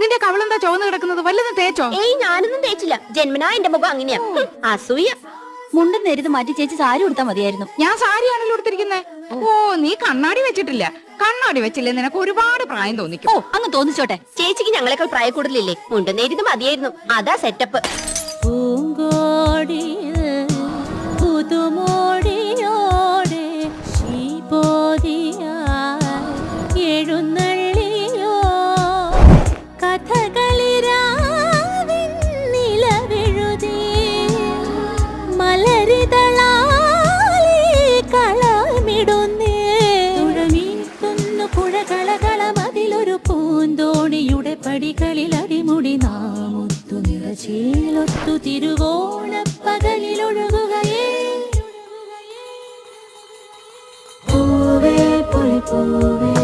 നിന്റെ കവളെന്താ ചുവന്ന് കിടക്കുന്നത്? വല്ലതും തേച്ചോ? ഏയ് ഞാനൊന്നും തേച്ചില്ല. ജന്മനാ എന്റെ മുഖം അങ്ങനെയാ. അസൂയ. മുണ്ടും നേരിത് മാറ്റി ചേച്ചി സാരി കൊടുത്താൽ മതിയായിരുന്നു. ഞാൻ സാരിയാണല്ലോ എടുത്തിരിക്കുന്നത്. ഓ, നീ കണ്ണാടി വെച്ചിട്ടില്ല. കണ്ണാടി വെച്ചില്ലേ നിനക്ക് ഒരുപാട് പ്രായം തോന്നിക്കും. ഓ, അങ്ങ് തോന്നിച്ചോട്ടെ. ചേച്ചിക്ക് ഞങ്ങളെക്കാൾ പ്രായ കൂടുതലില്ലേ? മുണ്ടും നേരിത് മതിയായിരുന്നു. അതാ സെറ്റപ്പ്. പൂന്തോണിയുടെ പടികളിൽ അടിമുടി നാമൊത്തു നിറചേലൊത്തു തിരുവോണപ്പകലിലൊഴുകുകയേ പൂവേ പൊളി പൂവേ